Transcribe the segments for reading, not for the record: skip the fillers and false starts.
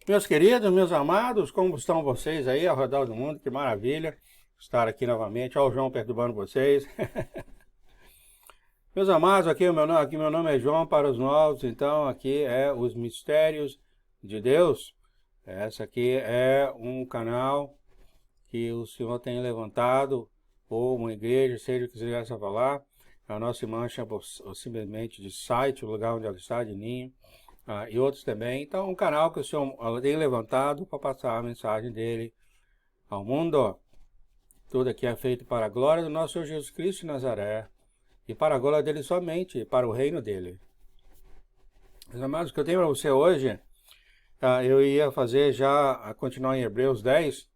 Meus queridos, meus amados, como estão vocês aí ao redor do mundo? Que maravilha estar aqui novamente. Olha o João perturbando vocês. Meus amados, aqui meu nome é João para os novos, então aqui é os Mistérios de Deus. Essa aqui é um canal que o Senhor tem levantado, ou uma igreja, seja o que quiser falar. A nossa irmã chama simplesmente de site, o lugar onde ela está, de ninho. E outros também. Então, um canal que o Senhor tem levantado para passar a mensagem dele ao mundo. Tudo aqui é feito para a glória do nosso Senhor Jesus Cristo de Nazaré e para a glória dele somente, para o reino dele. Meus amados, o que eu tenho para você hoje, eu ia fazer já, continuar em Hebreus 10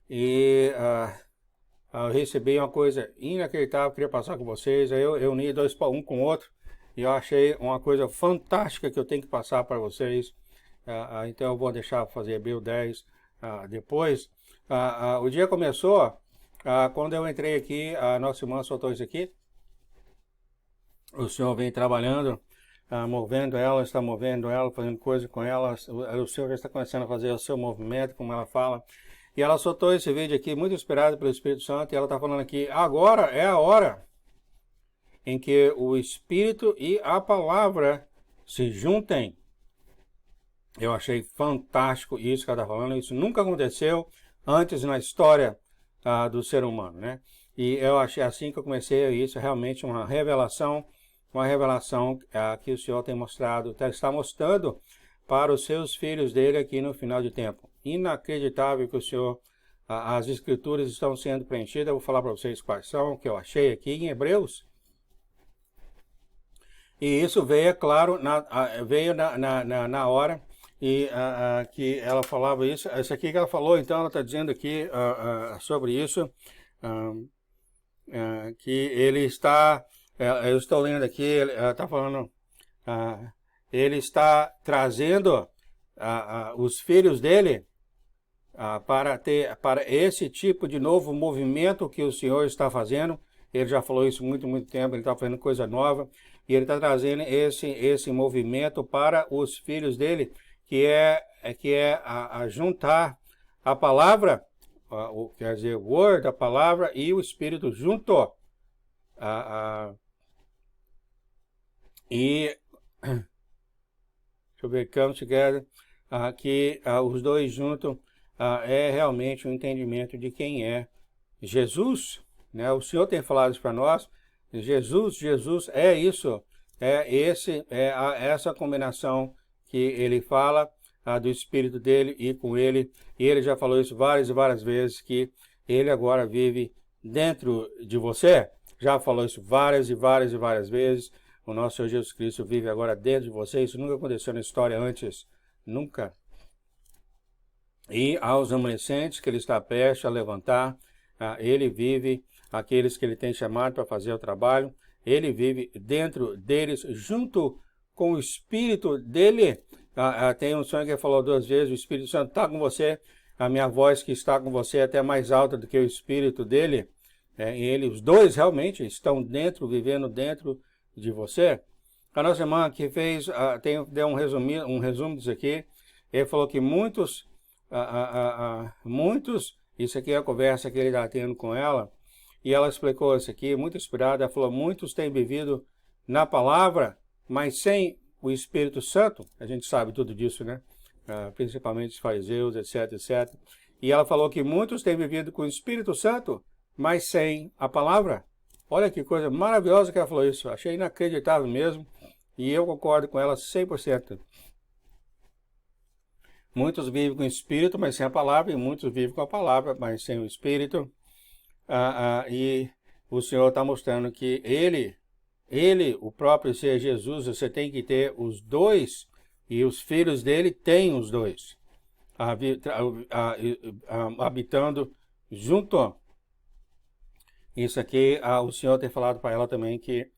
e eu recebi uma coisa inacreditável, queria passar com vocês. Aí eu uni um com o outro e eu achei uma coisa fantástica que eu tenho que passar para vocês. Então eu vou deixar fazer Hebreus 10 depois. O dia começou quando eu entrei aqui, a nossa irmã soltou isso aqui. O Senhor vem trabalhando, movendo ela, está movendo ela, fazendo coisa com ela. O Senhor já está começando a fazer o seu movimento, como ela fala. E ela soltou esse vídeo aqui, muito inspirado pelo Espírito Santo, e ela está falando aqui, agora é a hora em que o Espírito e a palavra se juntem. Eu achei fantástico isso que ela está falando, isso nunca aconteceu antes na história do ser humano, né? E eu achei assim que eu comecei isso, realmente uma revelação que o Senhor tem mostrado, está mostrando para os seus filhos dele aqui no final de tempo. Inacreditável que o Senhor, as escrituras estão sendo preenchidas. Eu vou falar para vocês quais são, que eu achei aqui em Hebreus. E isso veio, é claro, veio na hora e que ela falava isso. Isso aqui que ela falou, então ela está dizendo aqui sobre isso, que ele está, eu estou lendo aqui, ela está falando, ele está trazendo os filhos dele para esse tipo de novo movimento que o Senhor está fazendo. Ele já falou isso muito tempo, ele está fazendo coisa nova, e ele está trazendo esse movimento para os filhos dele, que é juntar a palavra, quer dizer, o word, a palavra e o Espírito junto. E deixa eu ver, come together, que os dois juntos é realmente um entendimento de quem é Jesus, né? O Senhor tem falado isso para nós. Jesus é isso, essa combinação que ele fala do Espírito dele e com ele. E ele já falou isso várias e várias vezes, que ele agora vive dentro de você. Já falou isso várias e várias vezes. O nosso Senhor Jesus Cristo vive agora dentro de você. Isso nunca aconteceu na história antes, nunca. E aos remanescentes que ele está prestes a levantar, ele vive, aqueles que ele tem chamado para fazer o trabalho, ele vive dentro deles, junto com o Espírito dele. Tem um sonho que ele falou 2 vezes, o Espírito Santo está com você, a minha voz que está com você é até mais alta do que o Espírito dele. E os dois realmente estão dentro, vivendo dentro de você. A nossa irmã que fez, deu um resumo disso aqui. Ele falou que muitos, isso aqui é a conversa que ele está tendo com ela, e ela explicou isso aqui, muito inspirada. Ela falou, muitos têm vivido na palavra, mas sem o Espírito Santo. A gente sabe tudo disso, né? Principalmente os fariseus, etc. E ela falou que muitos têm vivido com o Espírito Santo, mas sem a palavra. Olha que coisa maravilhosa que ela falou isso. Achei inacreditável mesmo. E eu concordo com ela 100%. Muitos vivem com o Espírito, mas sem a palavra. E muitos vivem com a palavra, mas sem o Espírito. E o Senhor está mostrando que Ele, o próprio ser Jesus, você tem que ter os dois. E os filhos dele têm os dois. Habitando junto. Isso aqui, o Senhor tem falado para ela também que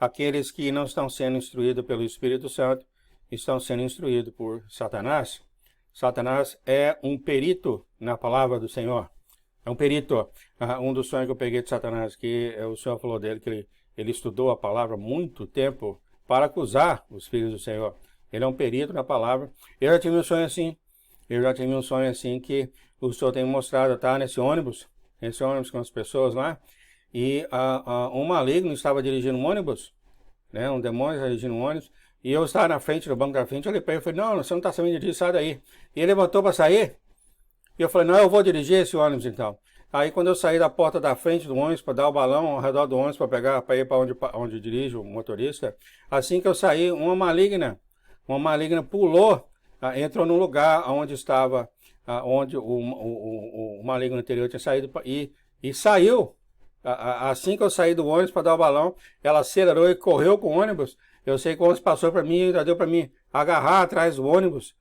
aqueles que não estão sendo instruídos pelo Espírito Santo estão sendo instruídos por Satanás. Satanás é um perito na palavra do Senhor. É um perito. Um dos sonhos que eu peguei de Satanás, que o Senhor falou dele, que ele estudou a palavra há muito tempo para acusar os filhos do Senhor. Ele é um perito na palavra. Eu já tive um sonho assim. Eu já tive um sonho assim que o Senhor tem me mostrado, tá? Nesse ônibus com as pessoas lá. E um maligno estava dirigindo um ônibus, né? Um demônio estava dirigindo um ônibus. E eu estava na frente, no banco da frente. Eu olhei para ele e falei, não, você não está sabendo dirigir, sai daí. E ele levantou para sair. E eu falei, não, eu vou dirigir esse ônibus então. Aí quando eu saí da porta da frente do ônibus para dar o balão ao redor do ônibus para ir para onde dirige o motorista, assim que eu saí, uma maligna pulou, entrou no lugar onde estava, onde o maligno anterior tinha saído e saiu. Assim que eu saí do ônibus para dar o balão, ela acelerou e correu com o ônibus. Eu sei que o ônibus passou para mim, já deu para mim agarrar atrás do ônibus.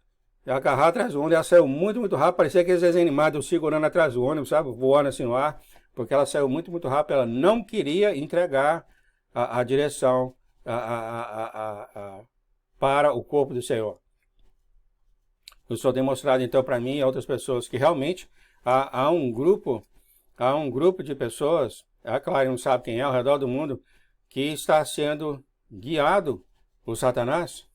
Ela saiu muito, muito rápido, parecia aqueles desenhos animados segurando atrás do ônibus, sabe? Voando assim no ar, porque ela saiu muito, muito rápido, ela não queria entregar a direção para o corpo do Senhor. O Senhor tem mostrado então para mim e a outras pessoas que realmente há um grupo de pessoas, claro, não sabe quem é, ao redor do mundo, que está sendo guiado por Satanás,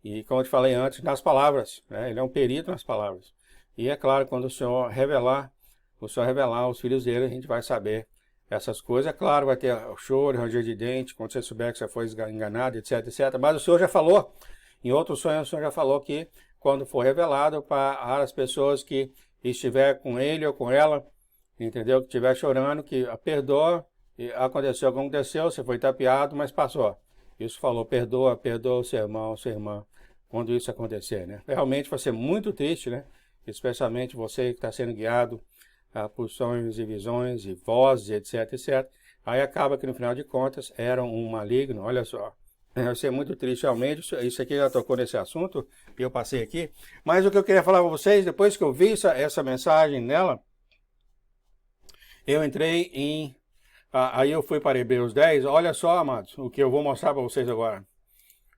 e como eu te falei antes, nas palavras, né? Ele é um perito nas palavras. E é claro, quando o Senhor revelar aos filhos dele, a gente vai saber essas coisas. É claro, vai ter o choro, ranger de dente, quando você souber que você foi enganado, etc, etc. Mas o Senhor já falou, em outros sonhos, o Senhor já falou que quando for revelado para as pessoas que estiver com ele ou com ela, entendeu? Que estiver chorando, que perdoa, aconteceu o que aconteceu, você foi tapeado, mas passou. Isso falou, perdoa o seu irmão, sua irmã, quando isso acontecer, né? Realmente vai ser muito triste, né? Especialmente você que está sendo guiado por sonhos e visões e vozes, etc, etc. Aí acaba que no final de contas era um maligno, olha só. Vai ser muito triste realmente, isso aqui já tocou nesse assunto, e eu passei aqui. Mas o que eu queria falar para vocês, depois que eu vi essa mensagem nela, eu entrei em... aí eu fui para Hebreus 10, olha só, amados, o que eu vou mostrar para vocês agora.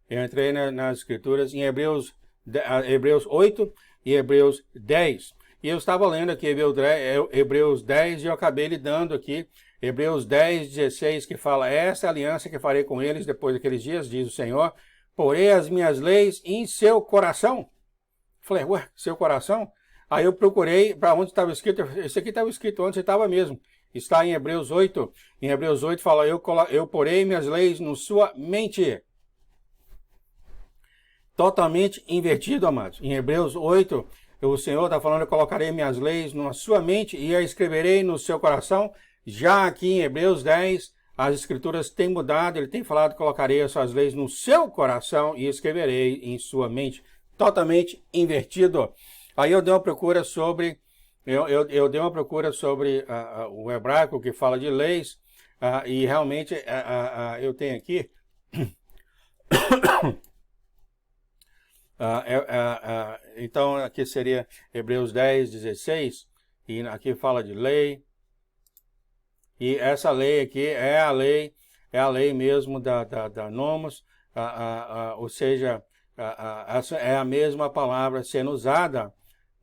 Eu entrei nas escrituras em Hebreus 8 e Hebreus 10. E eu estava lendo aqui Hebreus 10 e eu acabei lidando aqui Hebreus 10, 16, que fala, essa aliança que farei com eles depois daqueles dias, diz o Senhor, porei as minhas leis em seu coração. Falei, ué, seu coração? Aí eu procurei para onde estava escrito, esse aqui estava escrito onde estava mesmo. Está em Hebreus 8. Em Hebreus 8 fala, eu porei minhas leis na sua mente. Totalmente invertido, amados. Em Hebreus 8, o Senhor está falando, eu colocarei minhas leis na sua mente e a escreverei no seu coração. Já aqui em Hebreus 10, as escrituras têm mudado, ele tem falado, colocarei as suas leis no seu coração e escreverei em sua mente. Totalmente invertido. Aí eu dei uma procura sobre, eu dei uma procura sobre o hebraico que fala de leis, e realmente eu tenho aqui... então aqui seria Hebreus 10, 16, e aqui fala de lei, e essa lei aqui é a lei mesmo da Nomos, ou seja, essa é a mesma palavra sendo usada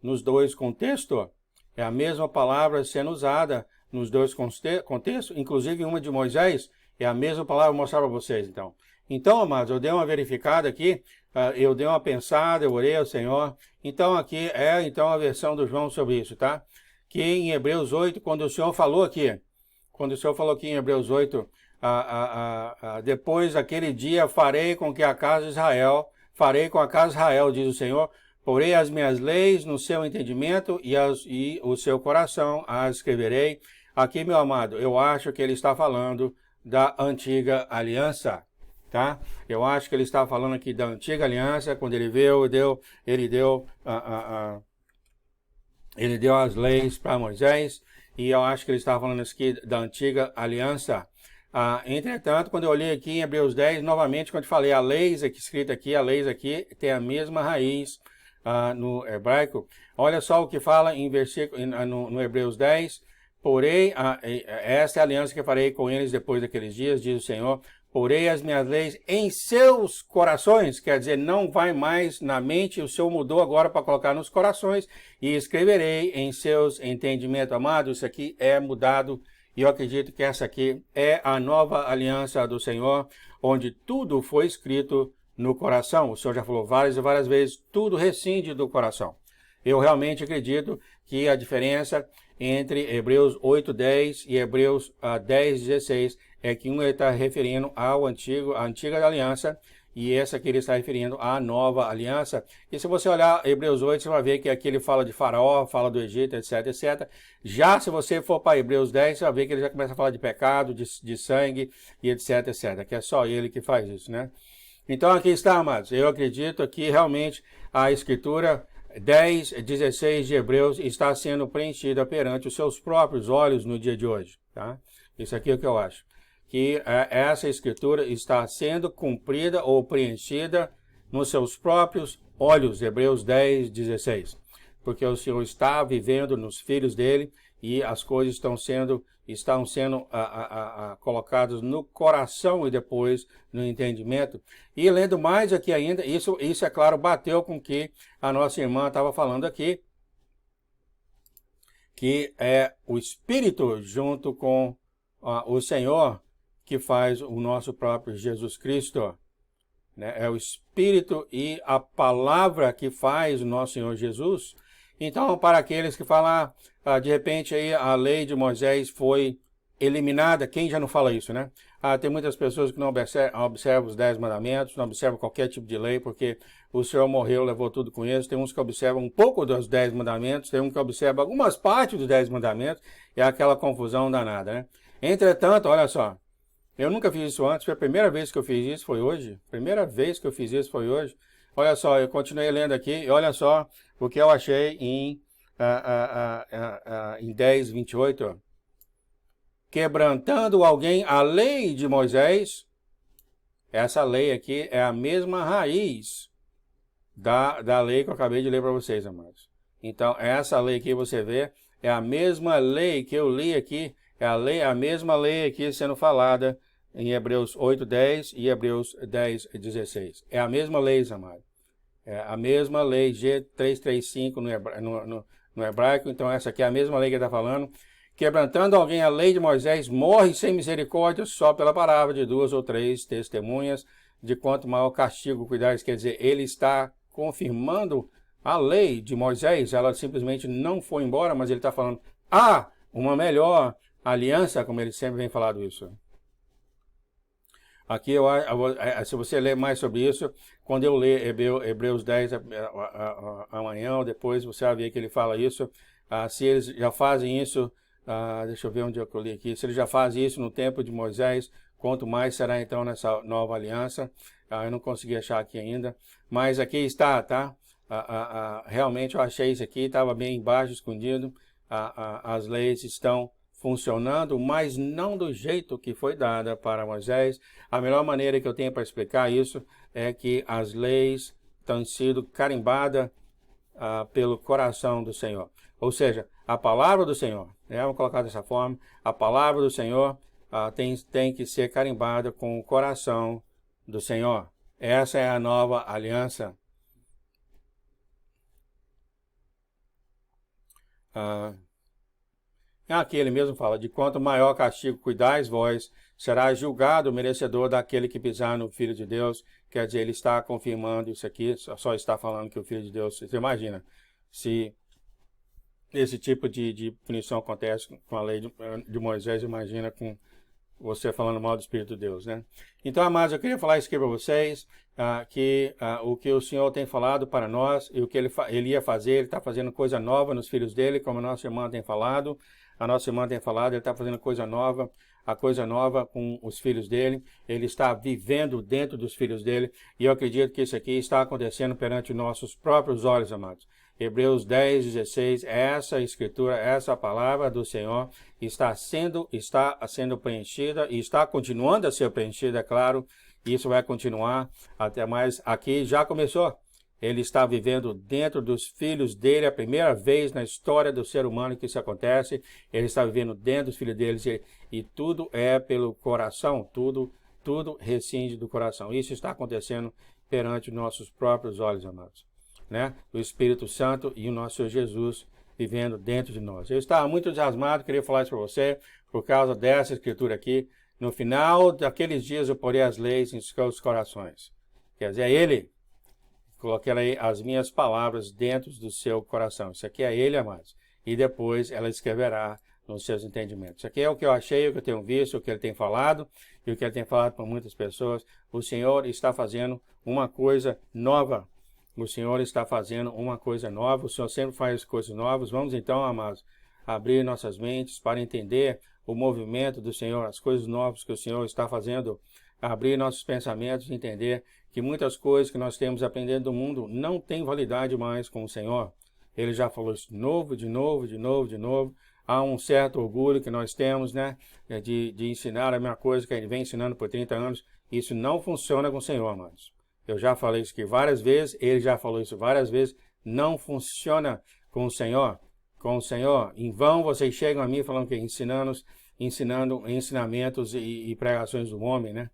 nos dois contextos, é a mesma palavra sendo usada nos dois contextos, inclusive uma de Moisés, é a mesma palavra, vou mostrar para vocês então. Então, amados, eu dei uma verificada aqui, eu dei uma pensada, eu orei ao Senhor. Então, aqui é então a versão do João sobre isso, tá? Que em Hebreus 8, quando o Senhor falou aqui em Hebreus 8, depois daquele dia farei com a casa de Israel, diz o Senhor, porei as minhas leis no seu entendimento e o seu coração as escreverei. Aqui, meu amado, eu acho que ele está falando da antiga aliança. Tá? Eu acho que ele estava falando aqui da antiga aliança, quando ele ele deu as leis para Moisés, e eu acho que ele estava falando aqui da antiga aliança. Entretanto, quando eu olhei aqui em Hebreus 10, novamente, quando eu falei a leis aqui, escrita aqui, a leis aqui tem a mesma raiz no hebraico. Olha só o que fala em versículo, no Hebreus 10, porém, esta é a aliança que farei com eles depois daqueles dias, diz o Senhor, porei as minhas leis em seus corações, quer dizer, não vai mais na mente, o Senhor mudou agora para colocar nos corações, e escreverei em seus entendimentos. Amados, isso aqui é mudado, e eu acredito que essa aqui é a nova aliança do Senhor, onde tudo foi escrito no coração. O Senhor já falou várias e várias vezes, tudo rescinde do coração. Eu realmente acredito que a diferença entre Hebreus 8:10 e Hebreus 10:16 é que um ele está referindo à antiga aliança, e essa aqui ele está referindo à nova aliança. E se você olhar Hebreus 8, você vai ver que aqui ele fala de Faraó, fala do Egito, etc, etc. Já se você for para Hebreus 10, você vai ver que ele já começa a falar de pecado, de sangue, e etc, etc. Que é só ele que faz isso, né? Então aqui está, amados. Eu acredito que realmente a Escritura 10:16 de Hebreus está sendo preenchida perante os seus próprios olhos no dia de hoje, tá? Isso aqui é o que eu acho. Que essa escritura está sendo cumprida ou preenchida nos seus próprios olhos, Hebreus 10:16. Porque o Senhor está vivendo nos filhos dele e as coisas estão sendo colocadas no coração e depois no entendimento. E lendo mais aqui ainda, isso é claro, bateu com o que a nossa irmã estava falando aqui, que é o Espírito junto com o Senhor que faz o nosso próprio Jesus Cristo, né? É o Espírito e a palavra que faz o nosso Senhor Jesus. Então, para aqueles que falam, de repente aí a lei de Moisés foi eliminada, quem já não fala isso, né? Tem muitas pessoas que não observam os 10 mandamentos, não observam qualquer tipo de lei, porque o Senhor morreu, levou tudo com isso. Tem uns que observam um pouco dos 10 mandamentos, tem um que observa algumas partes dos 10 mandamentos, e é aquela confusão danada, né? Entretanto, olha só, eu nunca fiz isso antes, foi a primeira vez que eu fiz isso, foi hoje. Primeira vez que eu fiz isso foi hoje. Olha só, eu continuei lendo aqui, e olha só o que eu achei em 10:28. Quebrantando alguém a lei de Moisés, essa lei aqui é a mesma raiz da lei que eu acabei de ler para vocês, amados. Então, essa lei que você vê é a mesma lei que eu li aqui, é a mesma lei aqui sendo falada em Hebreus 8:10 e Hebreus 10:16. É a mesma lei, amado. É a mesma lei, G335 no hebraico. Então essa aqui é a mesma lei que ele está falando. Quebrantando alguém a lei de Moisés, morre sem misericórdia só pela palavra de 2 ou 3 testemunhas, de quanto maior castigo cuidar. Quer dizer, ele está confirmando a lei de Moisés, ela simplesmente não foi embora, mas ele está falando, uma melhor aliança, como ele sempre vem falando isso. Aqui, se você ler mais sobre isso, quando eu ler Hebreus 10 amanhã ou depois, você vai ver que ele fala isso. Se eles já fazem isso, deixa eu ver onde eu li aqui, se eles já fazem isso no tempo de Moisés, quanto mais será então nessa nova aliança. Eu não consegui achar aqui ainda, mas aqui está, tá? Realmente eu achei isso aqui, estava bem embaixo, escondido. As leis estão funcionando, mas não do jeito que foi dada para Moisés. A melhor maneira que eu tenho para explicar isso é que as leis estão sendo carimbadas pelo coração do Senhor. Ou seja, a palavra do Senhor, vamos colocar dessa forma, a palavra do Senhor tem que ser carimbada com o coração do Senhor. Essa é a nova aliança. Aqui ele mesmo fala, de quanto maior castigo cuidais vós, será julgado o merecedor daquele que pisar no Filho de Deus. Quer dizer, ele está confirmando isso aqui, só está falando que o Filho de Deus, você imagina, se esse tipo de punição acontece com a lei de Moisés, imagina com você falando mal do Espírito de Deus, né? Então, amados, eu queria falar isso aqui para vocês, que o que o Senhor tem falado para nós, e o que ele ia fazer, ele está fazendo coisa nova nos filhos dele, como a nossa irmã tem falado. A nossa irmã tem falado, ele está fazendo coisa nova, a coisa nova com os filhos dele. Ele está vivendo dentro dos filhos dele. E eu acredito que isso aqui está acontecendo perante nossos próprios olhos, amados. Hebreus 10:16, essa escritura, essa palavra do Senhor está sendo preenchida e está continuando a ser preenchida, é claro. Isso vai continuar até mais. Aqui já começou. Ele está vivendo dentro dos filhos dele, a primeira vez na história do ser humano que isso acontece. Ele está vivendo dentro dos filhos deles e tudo é pelo coração, tudo rescinde do coração. Isso está acontecendo perante nossos próprios olhos, amados, né? O Espírito Santo e o nosso Senhor Jesus vivendo dentro de nós. Eu estava muito entusiasmado, queria falar isso para você, por causa dessa escritura aqui. No final daqueles dias eu porei as leis em seus corações. Quer dizer, é Ele. Coloquei as minhas palavras dentro do seu coração. Isso aqui é Ele, amados. E depois ela escreverá nos seus entendimentos. Isso aqui é o que eu achei, o que eu tenho visto, o que Ele tem falado, e o que Ele tem falado para muitas pessoas. O Senhor está fazendo uma coisa nova. O Senhor está fazendo uma coisa nova. O Senhor sempre faz coisas novas. Vamos então, amados, abrir nossas mentes para entender o movimento do Senhor, as coisas novas que o Senhor está fazendo, abrir nossos pensamentos e entender que muitas coisas que nós temos aprendido do mundo não têm validade mais com o Senhor. Ele já falou isso de novo, de novo, de novo, de novo. Há um certo orgulho que nós temos, né, de ensinar a mesma coisa que ele vem ensinando por 30 anos. Isso não funciona com o Senhor, amados. Eu já falei isso aqui várias vezes, ele já falou isso várias vezes. Não funciona com o Senhor. Com o Senhor, em vão vocês chegam a mim falando que ensinando ensinamentos e pregações do homem, né?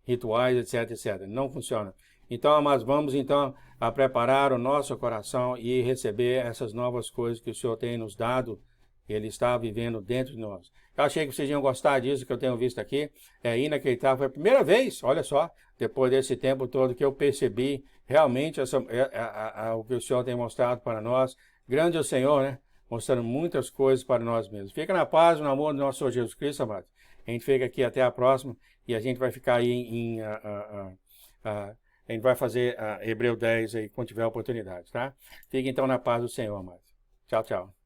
Rituais, etc, etc. Não funciona. Então, amados, vamos então a preparar o nosso coração e receber essas novas coisas que o Senhor tem nos dado. Ele está vivendo dentro de nós. Eu achei que vocês iam gostar disso que eu tenho visto aqui. É inacreditável. Foi a primeira vez, olha só, depois desse tempo todo que eu percebi realmente o que o Senhor tem mostrado para nós. Grande é o Senhor, né? Mostrando muitas coisas para nós mesmos. Fica na paz, no amor do nosso Senhor Jesus Cristo, amados. A gente fica aqui até a próxima e a gente vai ficar aí a gente vai fazer Hebreu 10 aí quando tiver oportunidade, tá? Fique então na paz do Senhor, amados. Tchau, tchau.